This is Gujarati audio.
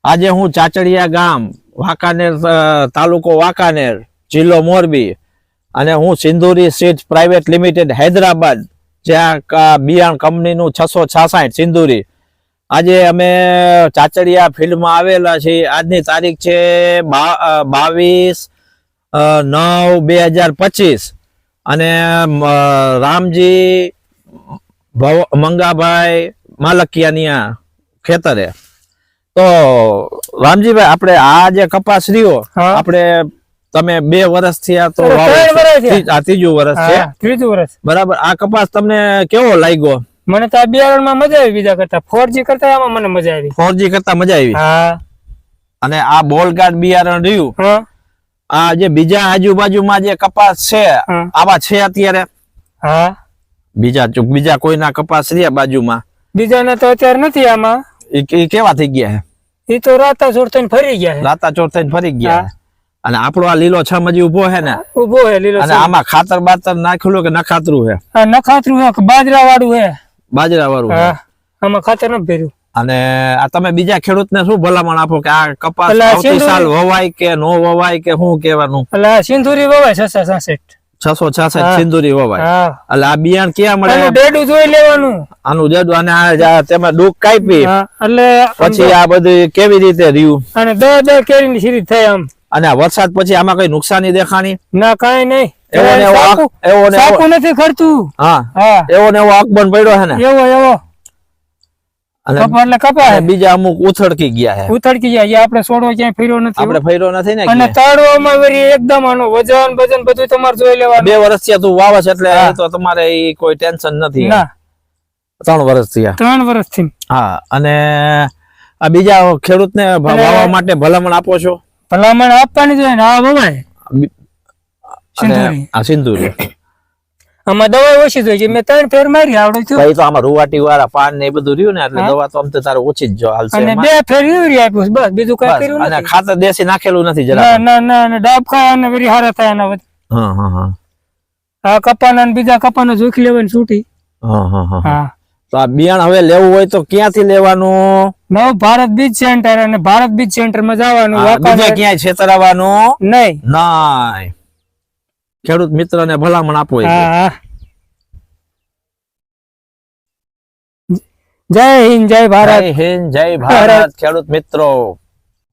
આજે હું ચાચડિયા ગામ વાંકાનેર તાલુકો વાંકાનેર જિલ્લો મોરબી અને હું Sindhuri seeds private limited Hyderabad જ્યાં બિયારણ કંપનીનું 666 સિંધુરી આજે અમે ચાચડિયા ફિલ્ડમાં આવેલા છીએ। આજની તારીખ છે 22/9/2025 અને રામજી મંગાભાઈ માલકિયાની ખેતરે। તો રામજીભાઈ આપણે આ જે કપાસ રહ્યો આપણે તમે 2 વર્ષથી આ તો આ ત્રીજું વર્ષ છે, ત્રીજું વર્ષ બરાબર। આ કપાસ તમને કેવો લાગ્યો? મને તો આ બિયારણમાં મજા આવી, બીજા કરતા 4G કરતા આમાં મને મજા આવી। 4G કરતા મજા આવી। હા, અને આ બોલગાર્ડ બિયારણ રહ્યું, આ જે બીજા આજુબાજુમાં જે કપાસ છે આવા છે અત્યારે? હા, બીજા કોઈના કપાસ રહ્યા બાજુમાં? બીજાના તો અત્યારે નથી આમાં। એ કેવા થઈ ગયા છે? એ તો રાતાચોર થઈને ફરી ગયા છે। રાતાચોર થઈને ફરી ગયા। અને આપણો આ લીલો છમ હજી ઉભો છે ને? ઉભો છે લીલો। અને આમાં ખાતર બાતર નાખેલું કે નખાતરું છે? હા, નખાતરું છે, બાજરા વાળું છે। બાજરા વાળું? હા, આમાં ખાતર નથી ભર્યું। અને આ તમે બીજા ખેડૂતને શું ભલામણ આપો કે આ કપાસ આવતી સાલ વવાય કે નો વવાય કે શું કહેવાનું? એટલે સિંધુરી વવાય 666 સિંધુરી વવાય। એટલે આ બિયારણ ક્યાં મળે? ડેડું જોઈ લેવાનું, આનું ડેડું। અને તેમાં ડૂક કાપી એટલે પછી આ બધું કેવી રીતે રહ્યું? અને 10 કેરીની સીરી થઈ આમ। અને વરસાદ પછી આમાં કઈ નુકસાની દેખાણી? ના, કઈ નહીં। એવો નથી ખર્ચું। હા, એવો ને એવો અકબંધ પડ્યો છે ને? એવો કપા બીજા અમુક ઉથડકી ગયા છે। ઉથડકી ગયા, આપણે છોડવો ક્યાંય ફેર્યો નથી। આપણે ફેર્યો નથી ને? અને તાળવામાં વળી એકદમ આનો વજન બધું તમારે જોઈ લેવાનું। 2 વર્ષથી તું વાવસ એટલે તો તમારે કોઈ ટેન્શન નથી? ના, 3 વર્ષથી? 3 વર્ષથી। હા, અને આ બીજા ખેડૂતને વાવવા માટે ભલામણ આપો છો? ભલામણ આપવાની જોઈએ ને, આ વવાય સિંધુરી। આમાં દવા ઓછી જોઈએ, મેં 3 ફેર મારી આવડું છું। ભાઈ તો આમાં રૂવાટી વાળા પાન ને એ બધું રહ્યું ને એટલે દવા તો આમ તો તારે ઓછી જ જો હાલશે। અને 2 ફેર યુરિયા આપ્યું બસ, બીજું કઈ કર્યું નથી। અને ખાતર દેશી નાખેલું નથી જરા? ના, ડાબ ખાય અને વેરી હારા થાય એના વધ। આ કપાના ને બીજા કપાના જોખ લેવાની છૂટી। તો આ બિયારણ હવે લેવું હોય તો ક્યાંથી લેવાનું? નવ ભારત બીજ સેન્ટર, અને ભારત બીજ સેન્ટર માં જવાનું, બીજે ક્યાંય છેતરાવાનું નહીં। ખેડૂત મિત્ર ને ભલામણ આપો। જય હિન્દ, જય ભારત। જય હિન્દ, જય ભારત ખેડૂત મિત્રો।